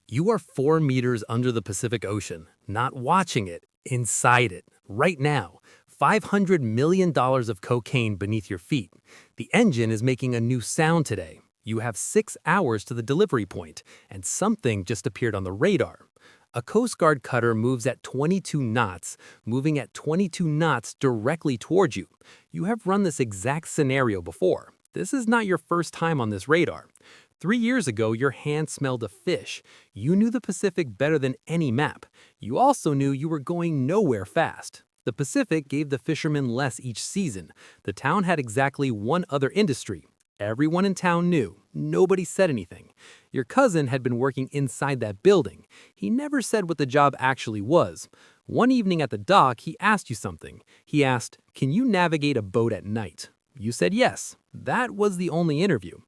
You are 4 meters under the Pacific Ocean, not watching it, inside it, right now. $500 million of cocaine beneath your feet. The engine is making a new sound today. You have 6 hours to the delivery point, and something just appeared on the radar. A Coast Guard cutter moves at 22 knots, moving at 22 knots directly towards you. You have run this exact scenario before. This is not your first time on this radar. 3 years ago, your hand smelled a fish. You knew the Pacific better than any map. You also knew you were going nowhere fast. The Pacific gave the fishermen less each season. The town had exactly one other industry. Everyone in town knew. Nobody said anything. Your cousin had been working inside that building. He never said what the job actually was. One evening at the dock, he asked you something. He asked, "Can you navigate a boat at night?" You said yes. That was the only interview.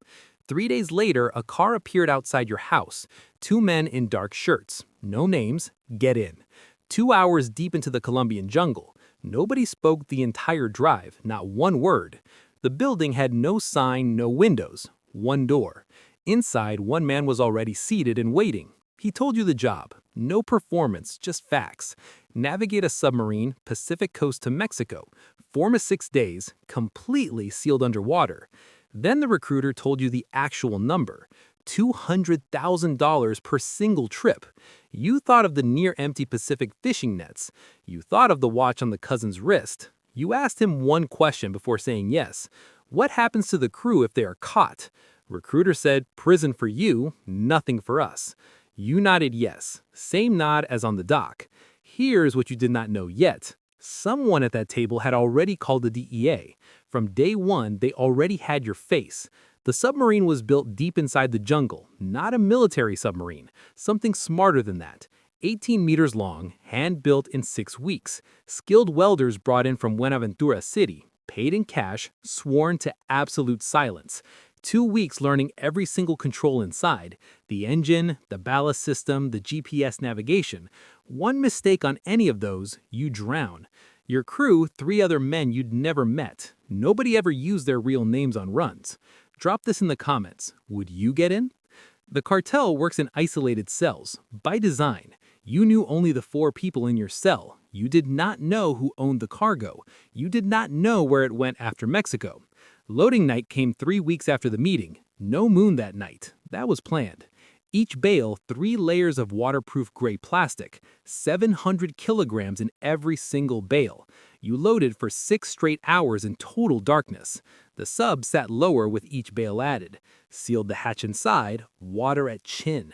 3 days later, a car appeared outside your house. 2 men in dark shirts. No names. Get in. 2 hours deep into the Colombian jungle. Nobody spoke the entire drive, not one word. The building had no sign, no windows. One door. Inside, one man was already seated and waiting. He told you the job. No performance, just facts. Navigate a submarine, Pacific coast to Mexico. 4 to 6 days, completely sealed underwater. Then the recruiter told you the actual number, $200,000 per single trip. You thought of the near-empty Pacific fishing nets. You thought of the watch on the cousin's wrist. You asked him one question before saying yes. What happens to the crew if they are caught? Recruiter said, prison for you, nothing for us. You nodded yes, same nod as on the dock. Here's what you did not know yet. Someone at that table had already called the DEA. From day one, they already had your face. The submarine was built deep inside the jungle, not a military submarine, something smarter than that. 18 meters long, hand-built in 6 weeks. Skilled welders brought in from Buenaventura City, paid in cash, sworn to absolute silence. 2 weeks learning every single control inside, the engine, the ballast system, the GPS navigation. One mistake on any of those, you drown. Your crew, 3 other men you'd never met. Nobody ever used their real names on runs. Drop this in the comments. Would you get in? The cartel works in isolated cells, by design. You knew only the 4 people in your cell. You did not know who owned the cargo. You did not know where it went after Mexico. Loading night came 3 weeks after the meeting. No moon that night. That was planned. Each bale, 3 layers of waterproof gray plastic, 700 kilograms in every single bale. You loaded for 6 straight hours in total darkness. The sub sat lower with each bale added. Sealed the hatch inside, water at chin.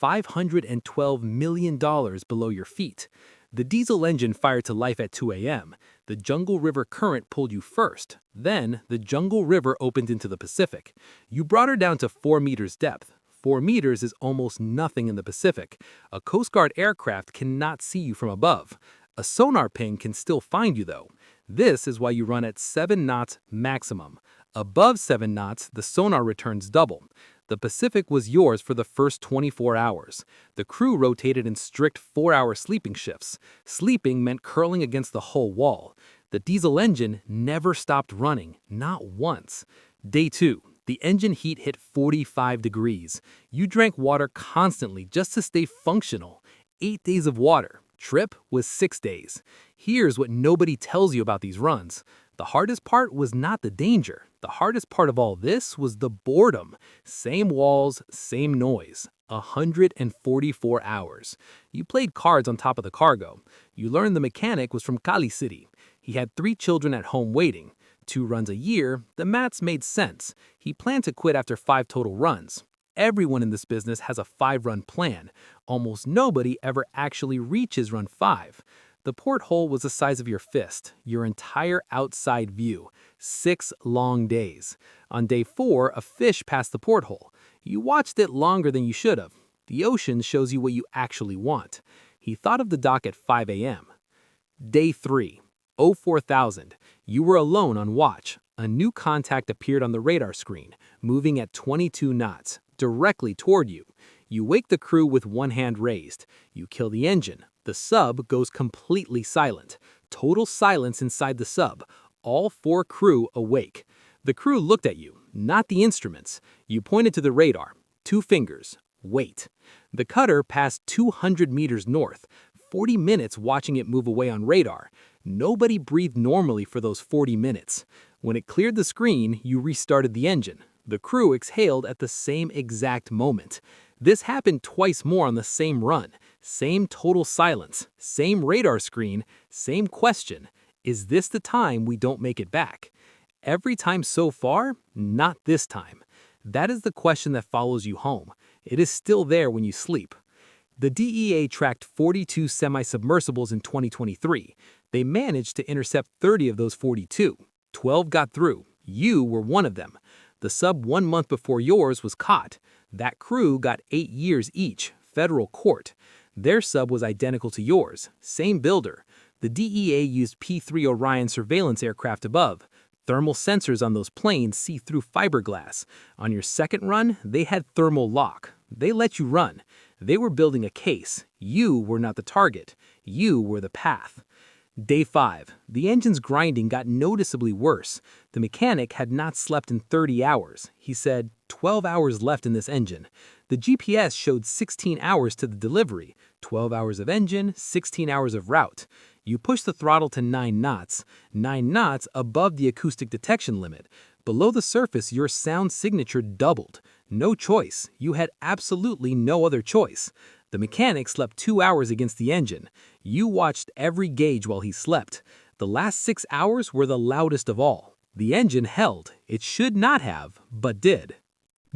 $512 million below your feet. The diesel engine fired to life at 2 a.m. The Jungle River current pulled you first. Then, the Jungle River opened into the Pacific. You brought her down to 4 meters depth. 4 meters is almost nothing in the Pacific. A Coast Guard aircraft cannot see you from above. A sonar ping can still find you, though. This is why you run at 7 knots maximum. Above 7 knots, the sonar returns double. The Pacific was yours for the first 24 hours. The crew rotated in strict 4-hour sleeping shifts. Sleeping meant curling against the hull wall. The diesel engine never stopped running, not once. Day 2. The engine heat hit 45 degrees. You drank water constantly just to stay functional. 8 days of water. Trip was 6 days. Here's what nobody tells you about these runs. The hardest part was not the danger. The hardest part of all this was the boredom. Same walls, same noise. 144 hours. You played cards on top of the cargo. You learned the mechanic was from Cali City. He had 3 children at home waiting. 2 runs a year, the maths made sense. He planned to quit after 5 total runs. Everyone in this business has a 5-run plan. Almost nobody ever actually reaches run 5. The porthole was the size of your fist, your entire outside view. 6 long days. On day 4, a fish passed the porthole. You watched it longer than you should have. The ocean shows you what you actually want. He thought of the dock at 5 a.m. Day 3. 04,000. You were alone on watch. A new contact appeared on the radar screen, moving at 22 knots, directly toward you. You wake the crew with one hand raised. You kill the engine. The sub goes completely silent. Total silence inside the sub. All 4 crew awake. The crew looked at you, not the instruments. You pointed to the radar. 2 fingers. Wait. The cutter passed 200 meters north, 40 minutes watching it move away on radar. Nobody breathed normally for those 40 minutes. When it cleared the screen, you restarted the engine. The crew exhaled at the same exact moment. This happened twice more on the same run. Same total silence, same radar screen, same question. Is this the time we don't make it back? Every time so far? Not this time. That is the question that follows you home. It is still there when you sleep. The DEA tracked 42 semi-submersibles in 2023. They managed to intercept 30 of those 42. 12 got through. You were one of them. The sub 1 month before yours was caught. That crew got 8 years each, federal court. Their sub was identical to yours, same builder. The DEA used P-3 Orion surveillance aircraft above. Thermal sensors on those planes see through fiberglass. On your second run, they had thermal lock. They let you run. They were building a case. You were not the target. You were the path. Day 5. The engine's grinding got noticeably worse. The mechanic had not slept in 30 hours. He said, 12 hours left in this engine. The GPS showed 16 hours to the delivery. 12 hours of engine, 16 hours of route. You push the throttle to 9 knots. 9 knots above the acoustic detection limit. Below the surface, your sound signature doubled. No choice. You had absolutely no other choice. The mechanic slept 2 hours against the engine. You watched every gauge while he slept. The last 6 hours were the loudest of all. The engine held. It should not have, but did.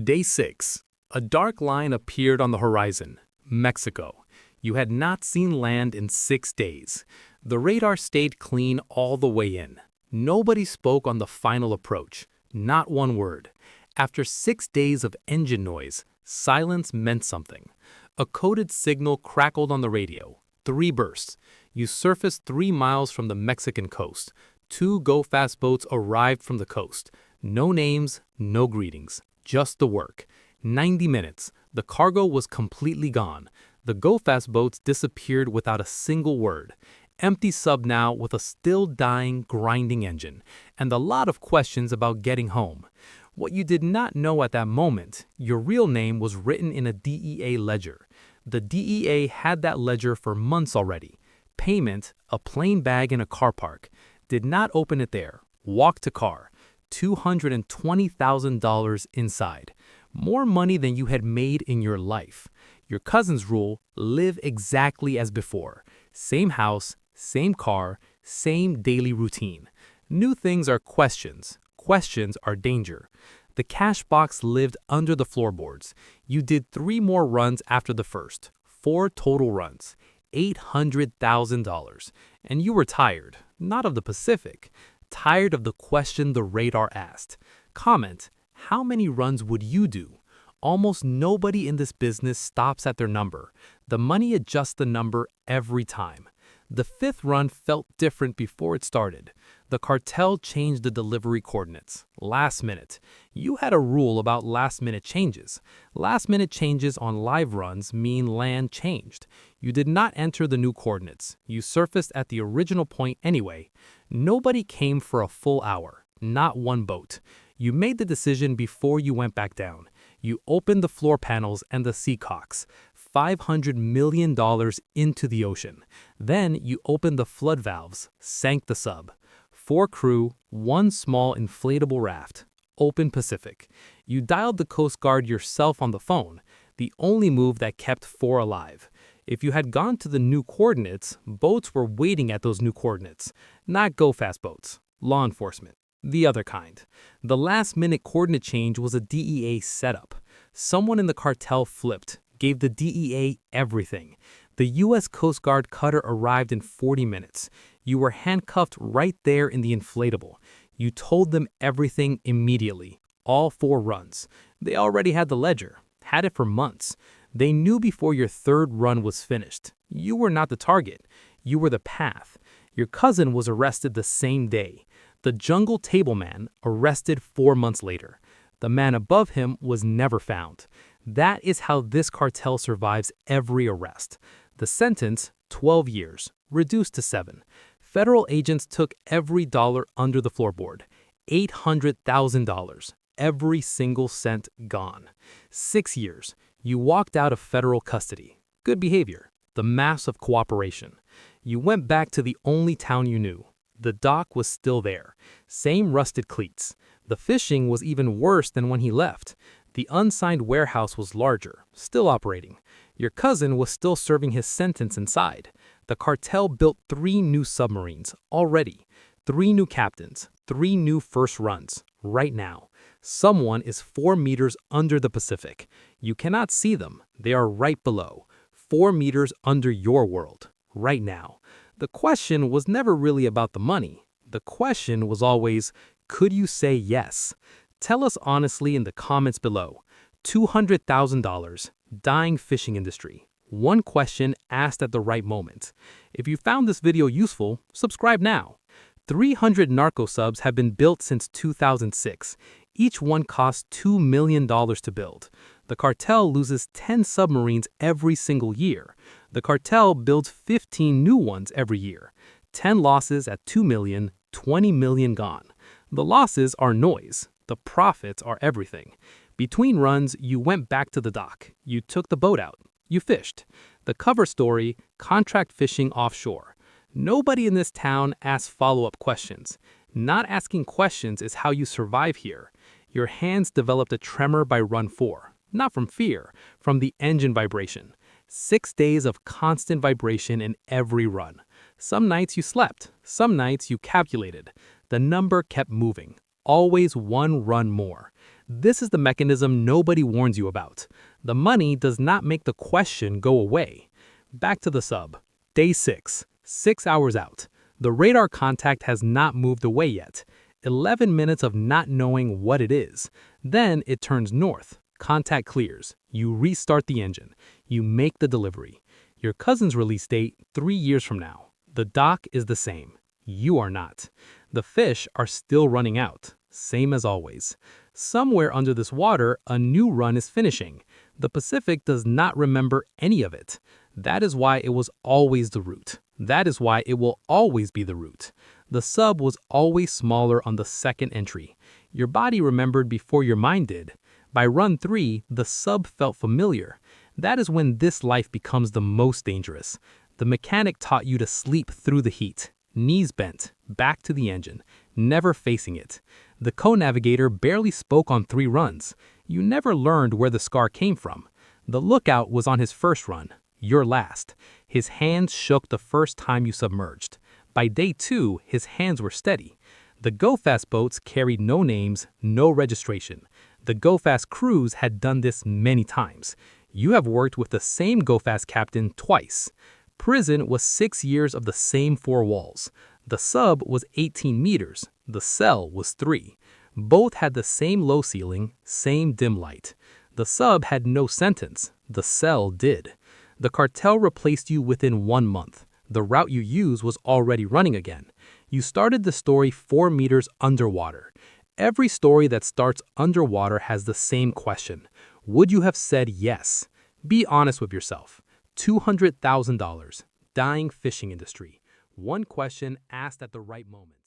Day 6. A dark line appeared on the horizon. Mexico. You had not seen land in 6 days. The radar stayed clean all the way in. Nobody spoke on the final approach. Not one word. After 6 days of engine noise, silence meant something. A coded signal crackled on the radio. 3 bursts. You surfaced 3 miles from the Mexican coast. 2 go-fast boats arrived from the coast. No names, no greetings. Just the work. 90 minutes. The cargo was completely gone. The go-fast boats disappeared without a single word. Empty sub now with a still dying, grinding engine. And a lot of questions about getting home. What you did not know at that moment, your real name was written in a DEA ledger. The DEA had that ledger for months already. Payment, a plain bag in a car park. Did not open it there. Walk to car. $220,000 inside. More money than you had made in your life. Your cousin's rule, live exactly as before. Same house, same car, same daily routine. New things are questions. Questions are danger. The cash box lived under the floorboards. You did 3 more runs after the first. 4 total runs. $800,000. And you were tired, not of the Pacific. Tired of the question the radar asked. Comment, how many runs would you do? Almost nobody in this business stops at their number. The money adjusts the number every time. The 5th run felt different before it started. The cartel changed the delivery coordinates. Last minute. You had a rule about last-minute changes. Last-minute changes on live runs mean land changed. You did not enter the new coordinates. You surfaced at the original point anyway. Nobody came for a full hour. Not one boat. You made the decision before you went back down. You opened the floor panels and the seacocks. $500 million into the ocean. Then you opened the flood valves, sank the sub. 4 crew, 1 small inflatable raft. Open Pacific. You dialed the Coast Guard yourself on the phone, the only move that kept 4 alive. If you had gone to the new coordinates, boats were waiting at those new coordinates. Not go-fast boats. Law enforcement. The other kind. The last-minute coordinate change was a DEA setup. Someone in the cartel flipped. Gave the DEA everything. The U.S. Coast Guard cutter arrived in 40 minutes. You were handcuffed right there in the inflatable. You told them everything immediately. All 4 runs. They already had the ledger. Had it for months. They knew before your 3rd run was finished. You were not the target. You were the path. Your cousin was arrested the same day. The jungle table man arrested 4 months later. The man above him was never found. That is how this cartel survives every arrest. The sentence, 12 years, reduced to 7. Federal agents took every dollar under the floorboard. $800,000. Every single cent gone. 6 years. You walked out of federal custody. Good behavior. The mass of cooperation. You went back to the only town you knew. The dock was still there. Same rusted cleats. The fishing was even worse than when he left. The unsigned warehouse was larger, still operating. Your cousin was still serving his sentence inside. The cartel built 3 new submarines, already. 3 new captains, 3 new first runs, right now. Someone is 4 meters under the Pacific. You cannot see them. They are right below. 4 meters under your world, right now. The question was never really about the money. The question was always, could you say yes? Tell us honestly in the comments below. $200,000, dying fishing industry. One question asked at the right moment. If you found this video useful, subscribe now. 300 narco subs have been built since 2006. Each one costs $2 million to build. The cartel loses 10 submarines every single year. The cartel builds 15 new ones every year. 10 losses at $2 million, 20 million gone. The losses are noise. The profits are everything. Between runs, you went back to the dock. You took the boat out. You fished. The cover story, contract fishing offshore. Nobody in this town asks follow-up questions. Not asking questions is how you survive here. Your hands developed a tremor by run 4. Not from fear, from the engine vibration. 6 days of constant vibration in every run. Some nights you slept, some nights you calculated. The number kept moving, always 1 run more. This is the mechanism nobody warns you about. The money does not make the question go away. Back to the sub. Day 6, 6 hours out. The radar contact has not moved away yet. 11 minutes of not knowing what it is. Then it turns north. Contact clears. You restart the engine. You make the delivery. Your cousin's release date 3 years from now. The dock is the same. You are not. The fish are still running out. Same as always. Somewhere under this water, a new run is finishing. The Pacific does not remember any of it. That is why it was always the route. That is why it will always be the route. The sub was always smaller on the second entry. Your body remembered before your mind did. By run 3, the sub felt familiar. That is when this life becomes the most dangerous. The mechanic taught you to sleep through the heat. Knees bent, back to the engine, never facing it. The co-navigator barely spoke on 3 runs. You never learned where the scar came from. The lookout was on his first run, your last. His hands shook the first time you submerged. By day 2, his hands were steady. The go-fast boats carried no names, no registration. The go-fast crews had done this many times. You have worked with the same go-fast captain twice. Prison was 6 years of the same 4 walls. The sub was 18 meters. The cell was 3. Both had the same low ceiling, same dim light. The sub had no sentence. The cell did. The cartel replaced you within 1 month. The route you used was already running again. You started the story 4 meters underwater. Every story that starts underwater has the same question. Would you have said yes? Be honest with yourself. $200,000, dying fishing industry. One question asked at the right moment.